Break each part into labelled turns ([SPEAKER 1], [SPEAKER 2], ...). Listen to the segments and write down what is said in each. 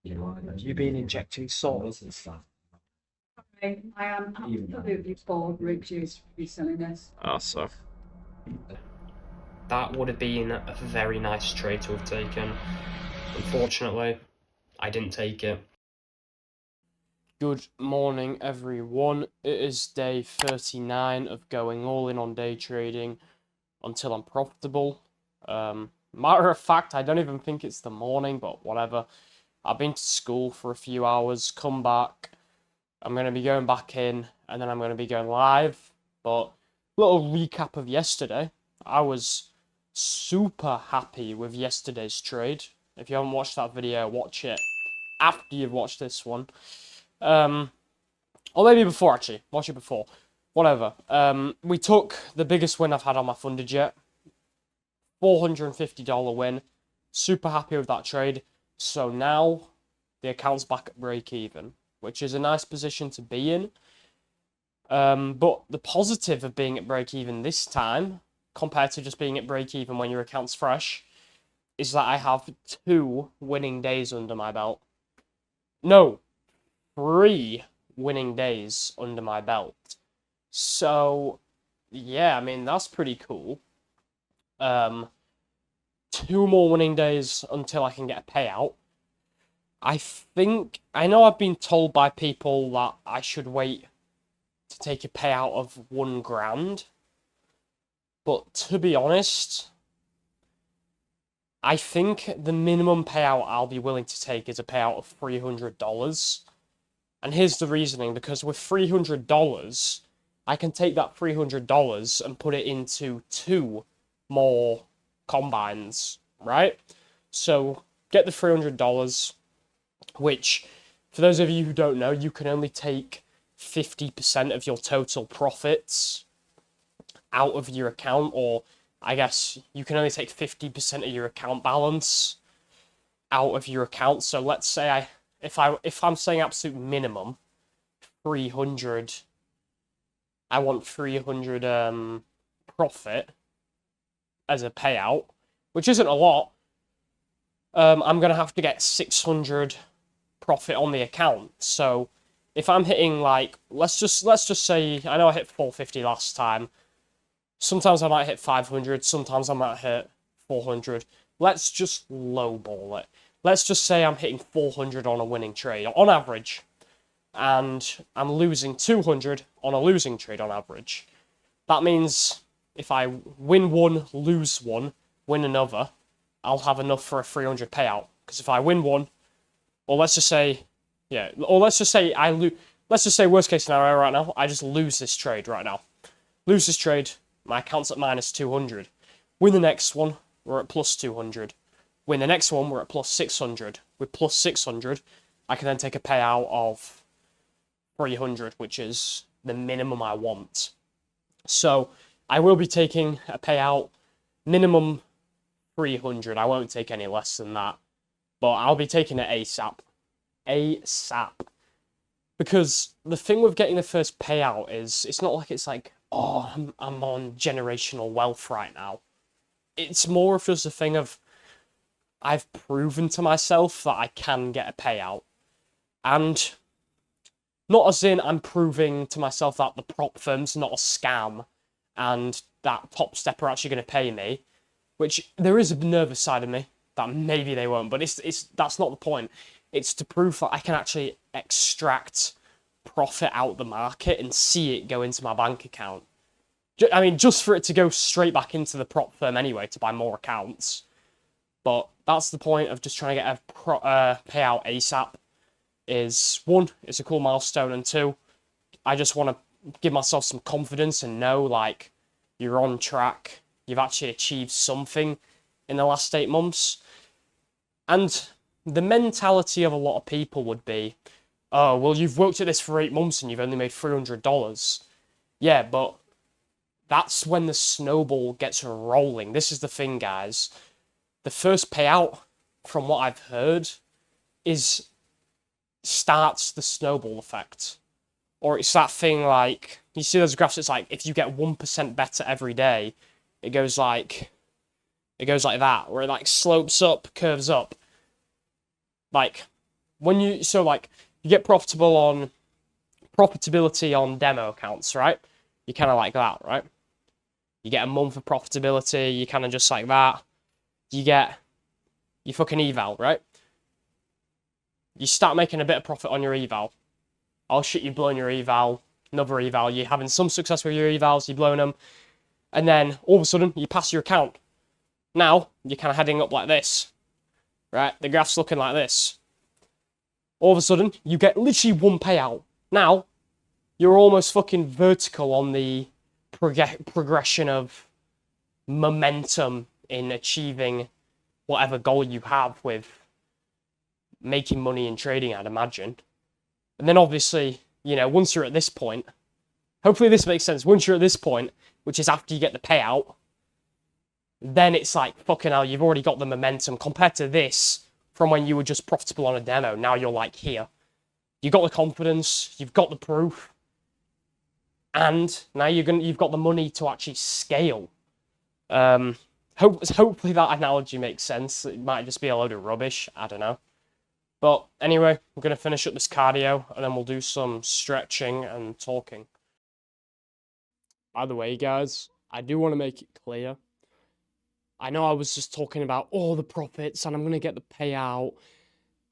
[SPEAKER 1] Have you been injecting salt?
[SPEAKER 2] I am absolutely bored, Richie's silliness.
[SPEAKER 3] Ah, so. That would have been a very nice trade to have taken. Unfortunately, I didn't take it. Good morning, everyone. It is day 39 of going all in on day trading until I'm profitable. Matter of fact, I don't even think it's the morning, but whatever. I've been to school for a few hours, come back. I'm going to be going back in, and then I'm going to be going live. But, little recap of yesterday. I was super happy with yesterday's trade. If you haven't watched that video, watch it after you've watched this one. Or maybe before, actually. Watch it before. Whatever. We took the biggest win I've had on my funded yet. $450 win. Super happy with that trade. So now the account's back at break even, which is a nice position to be in. But the positive of being at break even this time, compared to just being at break even when your account's fresh, is that I have 2 winning days under my belt. No, 3 winning days under my belt. So, yeah, I mean, that's pretty cool. 2 more winning days until I can get a payout. I know I've been told by people that I should wait to take a payout of 1 grand. But to be honest, I think the minimum payout I'll be willing to take is a payout of $300. And here's the reasoning, because with $300, I can take that $300 and put it into 2 more combines, right? So get the $300, which, for those of you who don't know, you can only take 50% of your total profits out of your account, or I guess you can only take 50% of your account balance out of your account. So let's say if I'm saying absolute minimum 300, I want 300 profit as a payout, which isn't a lot. I'm gonna have to get 600 profit on the account. So if I'm hitting, like, let's just say, I know I hit 450 last time. Sometimes I might hit 500, sometimes I might hit 400. Let's just lowball it. Let's just say I'm hitting 400 on a winning trade, on average. And I'm losing 200 on a losing trade on average. That means if I win one, lose one, win another, I'll have enough for a 300 payout. Because if I win one, or let's just say, yeah, or let's just say let's just say worst case scenario right now, I just lose this trade right now. Lose this trade, my account's at minus 200. Win the next one, we're at plus 200. Win the next one, we're at plus 600. With plus 600, I can then take a payout of 300, which is the minimum I want. So I will be taking a payout minimum 300. I won't take any less than that. But I'll be taking it ASAP. ASAP. Because the thing with getting the first payout is, it's not like it's like, oh, I'm on generational wealth right now. It's more of just a thing of, I've proven to myself that I can get a payout. And not as in I'm proving to myself that the prop firm's not a scam and that Top Step are actually going to pay me, which there is a nervous side of me that maybe they won't, but it's that's not the point. It's to prove that I can actually extract profit out the market and see it go into my bank account. I mean, just for it to go straight back into the prop firm anyway to buy more accounts. But that's the point of just trying to get a payout ASAP. Is 1, it's a cool milestone, and 2, I just want to give myself some confidence and know, like, you're on track. You've actually achieved something in the last 8 months. And the mentality of a lot of people would be, oh, well, you've worked at this for 8 months and you've only made $300. Yeah, but that's when the snowball gets rolling. This is the thing, guys. The first payout, from what I've heard, starts the snowball effect. Or it's that thing like, you see those graphs, it's like, if you get 1% better every day, it goes like that, where it like slopes up, curves up. Like, when you, so like, you get profitability on demo accounts, right? You kind of like that, right? You get a month of profitability, you kind of just like that. You get your fucking eval, right? You start making a bit of profit on your eval. Oh shit, you've blown your eval, another eval, you're having some success with your evals, you've blown them, and then all of a sudden you pass your account. Now you're kind of heading up like this, right? The graph's looking like this. All of a sudden you get literally one payout. Now you're almost fucking vertical on the progression of momentum in achieving whatever goal you have with making money in trading, I'd imagine. And then obviously, you know, once you're at this point, hopefully this makes sense. Once you're at this point, which is after you get the payout, then it's like, fucking hell, you've already got the momentum compared to this from when you were just profitable on a demo. Now you're like here. You've got the confidence, you've got the proof, and now you've got the money to actually scale. Hopefully that analogy makes sense. It might just be a load of rubbish. I don't know. But anyway, I'm going to finish up this cardio, and then we'll do some stretching and talking. By the way, guys, I do want to make it clear. I know I was just talking about all the profits, and I'm going to get the payout,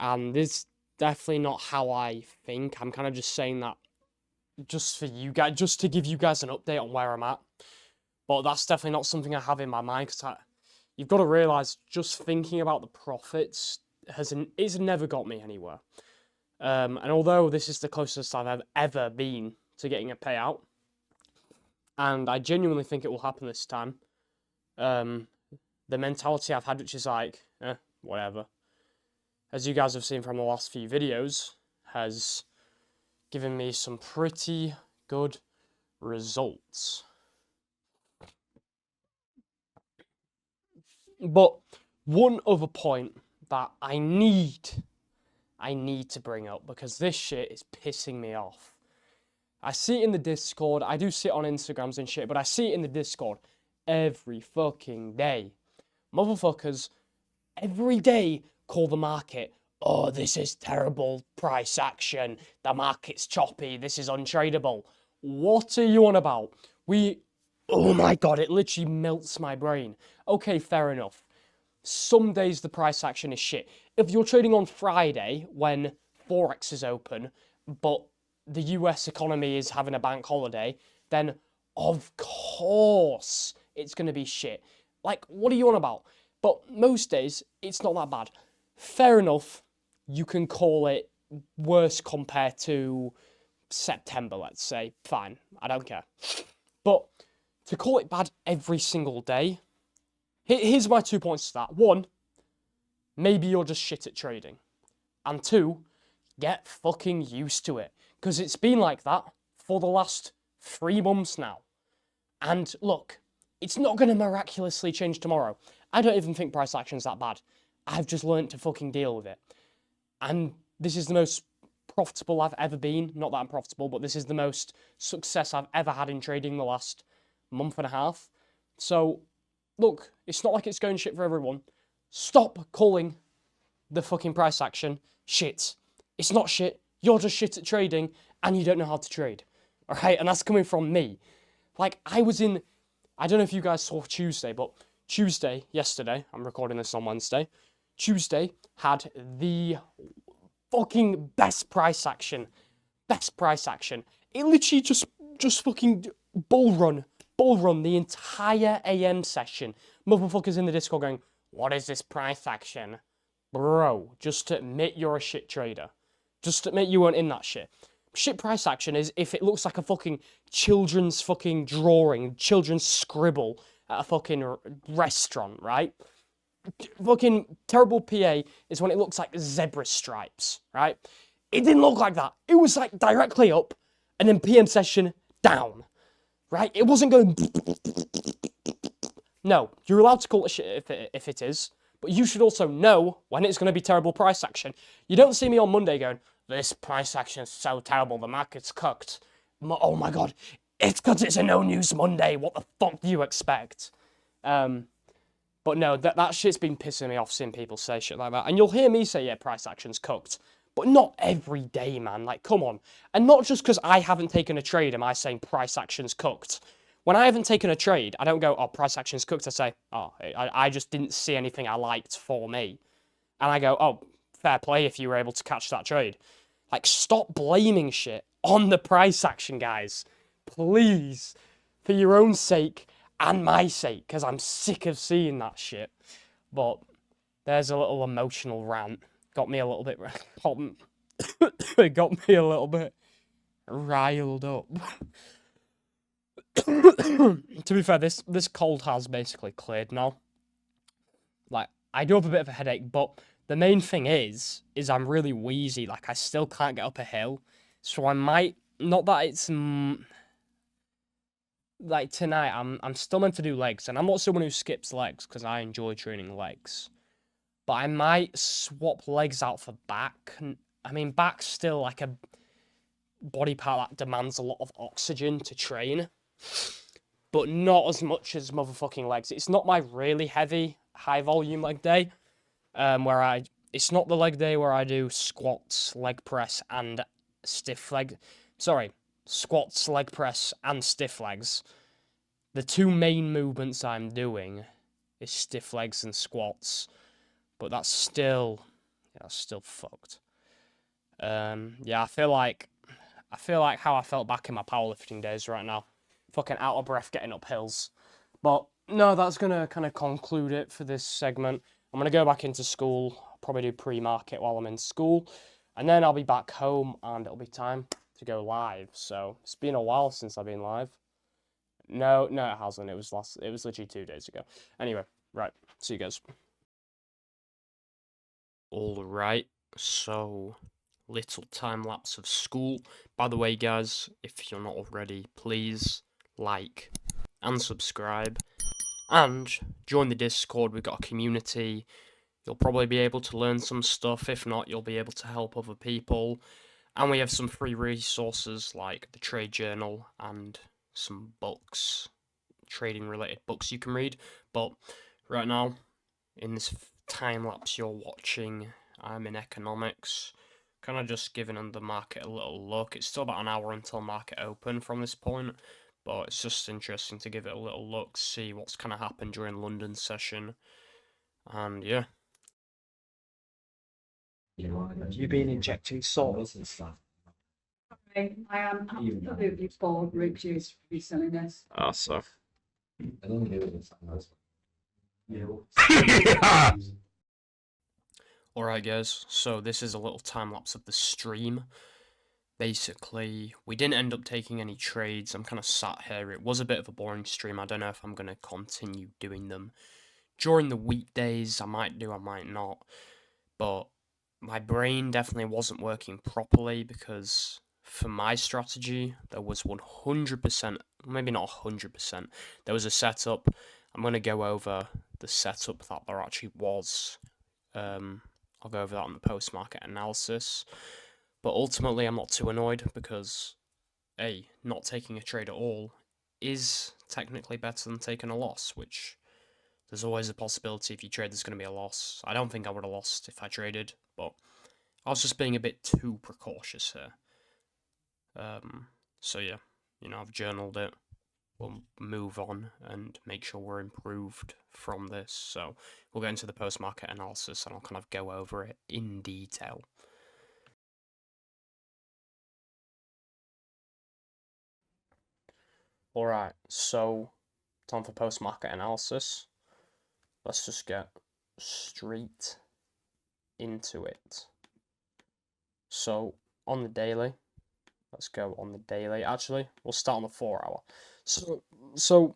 [SPEAKER 3] and this is definitely not how I think. I'm kind of just saying that just for you guys, just to give you guys an update on where I'm at. But that's definitely not something I have in my mind, because you've got to realise, just thinking about the profits it's never got me anywhere. And although this is the closest I've ever been to getting a payout, and I genuinely think it will happen this time, the mentality I've had, which is like, whatever, as you guys have seen from the last few videos, has given me some pretty good results. But one other point that I need to bring up, because this shit is pissing me off. I see it in the Discord, I do see it on Instagrams and shit, but I see it in the Discord every fucking day. Motherfuckers every day call the market, oh, this is terrible price action, the market's choppy, this is untradeable. What are you on about? Oh my god, it literally melts my brain. Okay, fair enough. Some days the price action is shit. If you're trading on Friday when Forex is open, but the US economy is having a bank holiday, then of course it's going to be shit. Like, what are you on about? But most days, it's not that bad. Fair enough, you can call it worse compared to September, let's say. Fine, I don't care. But to call it bad every single day, here's my 2 points to that. One, maybe you're just shit at trading. And two, get fucking used to it. Because it's been like that for the last 3 months now. And look, it's not going to miraculously change tomorrow. I don't even think price action's that bad. I've just learned to fucking deal with it. And this is the most profitable I've ever been. Not that I'm profitable, but this is the most success I've ever had in trading the last month and a half. So, look, it's not like it's going shit for everyone. Stop calling the fucking price action shit. It's not shit. You're just shit at trading and you don't know how to trade. Alright? And that's coming from me. Like, I don't know if you guys saw Tuesday, but Tuesday, yesterday, I'm recording this on Wednesday, Tuesday had the fucking best price action. Best price action. It literally just fucking bull run the entire AM session. Motherfuckers in the Discord going, what is this price action? Bro, just admit you're a shit trader. Just admit you weren't in that shit. Shit price action is if it looks like a fucking children's fucking drawing, children's scribble at a fucking restaurant, right? Fucking terrible PA is when it looks like zebra stripes, right? It didn't look like that. It was like directly up and then PM session down, right? It wasn't going... No, you're allowed to call it shit if it is, but you should also know when it's going to be terrible price action. You don't see me on Monday going, this price action is so terrible, the market's cooked. Oh my god, it's because it's a no news Monday, what the fuck do you expect? But no, that shit's been pissing me off seeing people say shit like that. And you'll hear me say, yeah, price action's cooked. But not every day, man. Like, come on. And not just because I haven't taken a trade am I saying price action's cooked. When I haven't taken a trade, I don't go, oh, price action's cooked. I say, oh, I just didn't see anything I liked for me. And I go, oh, fair play if you were able to catch that trade. Like, stop blaming shit on the price action, guys. Please. For your own sake and my sake, because I'm sick of seeing that shit. But there's a little emotional rant. Got me a little bit... It got me a little bit riled up. To be fair, this cold has basically cleared now. Like, I do have a bit of a headache, but the main thing is I'm really wheezy. Like, I still can't get up a hill. So I might... Not that it's... like, tonight, I'm still meant to do legs. And I'm not someone who skips legs, because I enjoy training legs. But I might swap legs out for back. I mean, back's still, like, a body part that demands a lot of oxygen to train. But not as much as motherfucking legs. It's not my really heavy, high-volume leg day. It's not the leg day where I do squats, leg press, and stiff leg... Sorry, squats, leg press, and stiff legs. The two main movements I'm doing is stiff legs and squats. But that's still... Yeah, that's still fucked. Yeah, I feel like how I felt back in my powerlifting days right now. Fucking out of breath getting up hills. But no, that's gonna kind of conclude it for this segment. I'm gonna go back into school, probably do pre-market while I'm in school, and then I'll be back home and it'll be time to go live. So it's been a while since I've been live. No, it hasn't. It was literally 2 days ago. Anyway, right, see you guys. All right, so little time lapse of school. By the way, guys, if you're not already, please like and subscribe and join the Discord. We've got a community. You'll probably be able to learn some stuff. If not, you'll be able to help other people. And we have some free resources like the trade journal and some books, trading related books you can read. But right now, in this time lapse you're watching, I'm in economics. Kind of just giving the market a little look. It's still about an hour until market open from this point, but it's just interesting to give it a little look, see what's kind of happened during London's session, and yeah.
[SPEAKER 1] Have you been injecting salt and stuff?
[SPEAKER 2] I am absolutely bored, Richie's silliness.
[SPEAKER 3] Ah, so. Alright guys, so this is a little time lapse of the stream. Basically, we didn't end up taking any trades. I'm kind of sat here. It was a bit of a boring stream. I don't know if I'm going to continue doing them during the weekdays. I might do, I might not. But my brain definitely wasn't working properly because for my strategy, there was 100%, maybe not 100%, there was a setup. I'm going to go over the setup that there actually was. I'll go over that on the post-market analysis. But ultimately, I'm not too annoyed because, A, not taking a trade at all is technically better than taking a loss, which there's always a possibility if you trade there's going to be a loss. I don't think I would have lost if I traded, but I was just being a bit too precautious here. So yeah, I've journaled it. We'll move on and make sure we're improved from this. So we'll get into the post-market analysis and I'll kind of go over it in detail. Alright, so time for post-market analysis. Let's just get straight into it. So on the daily, let's go on the daily. Actually, we'll start on the 4 hour. So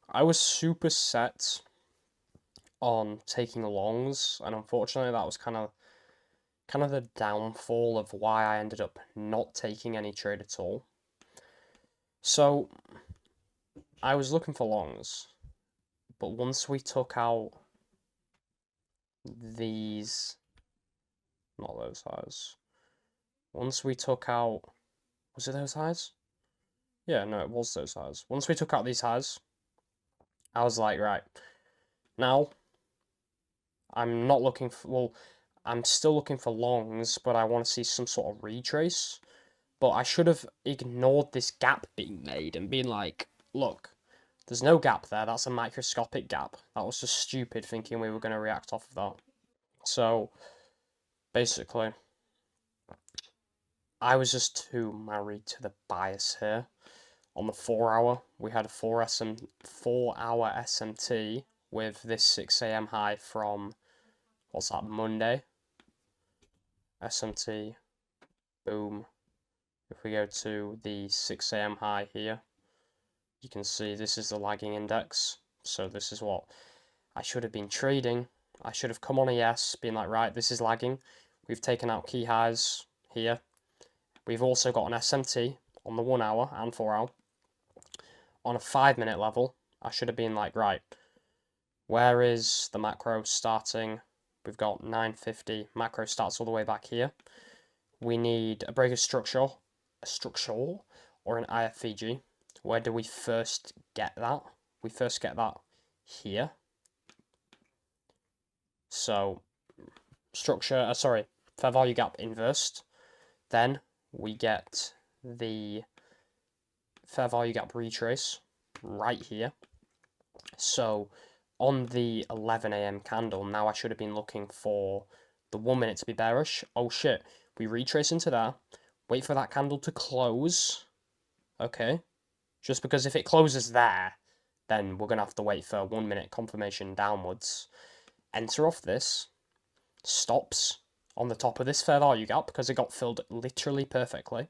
[SPEAKER 3] I was super set on taking longs, and unfortunately that was kind of the downfall of why I ended up not taking any trade at all. So I was looking for longs, but once we took out these, not those highs, once we took out, was it those highs? Yeah, no, it was those highs. Once we took out these highs, I was like, right, now, I'm not looking for, well, I'm still looking for longs, but I want to see some sort of retrace. But I should have ignored this gap being made and been like, look, there's no gap there. That's a microscopic gap. That was just stupid thinking we were going to react off of that. So, basically, I was just too married to the bias here. On the 4 hour, we had a 4 hour SMT with this 6 a.m. high from, what's that, Monday? SMT, boom. If we go to the 6 a.m. high here, you can see this is the lagging index. So this is what I should have been trading. I should have come on ES, been like, right, this is lagging. We've taken out key highs here. We've also got an SMT on the 1 hour and 4 hour. On a 5-minute level, I should have been like, right, where is the macro starting? We've got 950. Macro starts all the way back here. We need a break of structure, or an IFVG. Where do we first get that? We first get that here. So, fair value gap inversed. Then we get the fair value gap retrace right here. So, on the 11 a.m. candle, now I should have been looking for the 1 minute to be bearish. Oh shit, we retrace into there, wait for that candle to close. Okay, just because if it closes there, then we're going to have to wait for 1 minute confirmation downwards. Enter off this, stops on the top of this fair value gap because it got filled literally perfectly.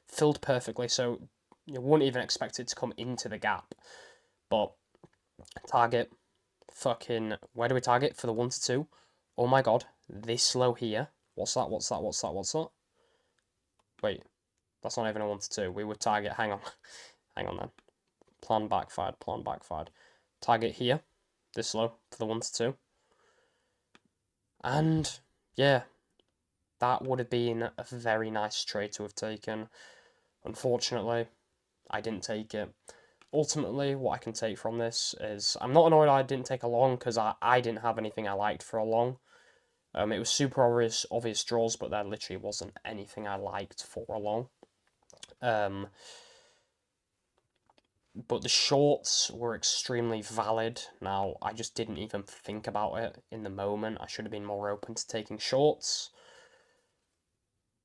[SPEAKER 3] Filled perfectly, so you wouldn't even expect it to come into the gap. But target, fucking, where do we target for the 1 to 2? Oh my god, this low here. What's that? What's that? What's that? What's that? Wait, that's not even a 1 to 2. We would target, hang on. Hang on then. Plan backfired, plan backfired. Target here, this low for the 1 to 2. And yeah, that would have been a very nice trade to have taken. Unfortunately, I didn't take it. Ultimately, what I can take from this is I'm not annoyed I didn't take a long because I didn't have anything I liked for a long. It was super obvious draws, but there literally wasn't anything I liked for a long. But the shorts were extremely valid. Now, I just didn't even think about it in the moment. I should have been more open to taking shorts.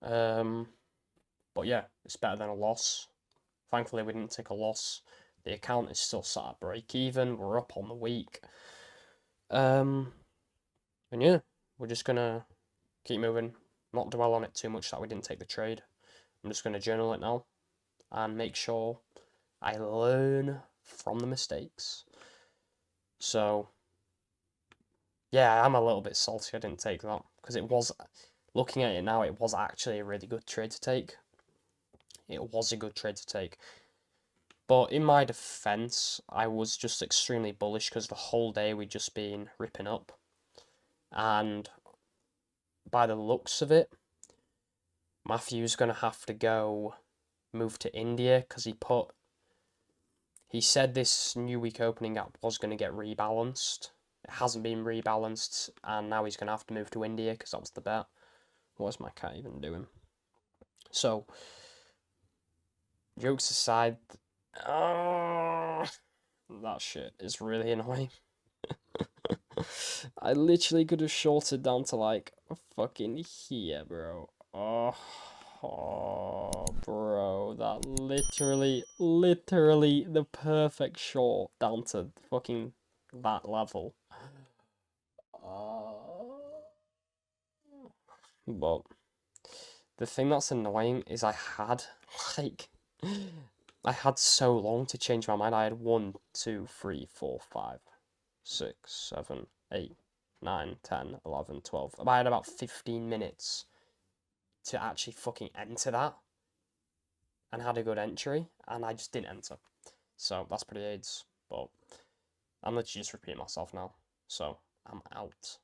[SPEAKER 3] But yeah, it's better than a loss. Thankfully, we didn't take a loss. The account is still sat at break even. We're up on the week. And yeah, we're just gonna keep moving. Not dwell on it too much that we didn't take the trade. I'm just gonna journal it now and make sure I learn from the mistakes. So yeah, I'm a little bit salty I didn't take that because it was, looking at it now, it was actually a really good trade to take. It was a good trade to take. But in my defense, I was just extremely bullish because the whole day we'd just been ripping up. And by the looks of it, Matthew's going to have to move to India because he said this new week opening gap was going to get rebalanced. It hasn't been rebalanced, and now he's going to have to move to India because that was the bet. What is my cat even doing? So, jokes aside, that shit is really annoying. I literally could have shorted down to like fucking here, bro. Oh, bro, that literally the perfect short down to fucking that level. But the thing that's annoying is I had so long to change my mind. I had 1, 2, 3, 4, 5, 6, 7, 8, 9, 10, 11, 12. I had about 15 minutes to actually fucking enter that and had a good entry, and I just didn't enter. So that's pretty AIDS, but I'm literally just repeating myself now. So I'm out.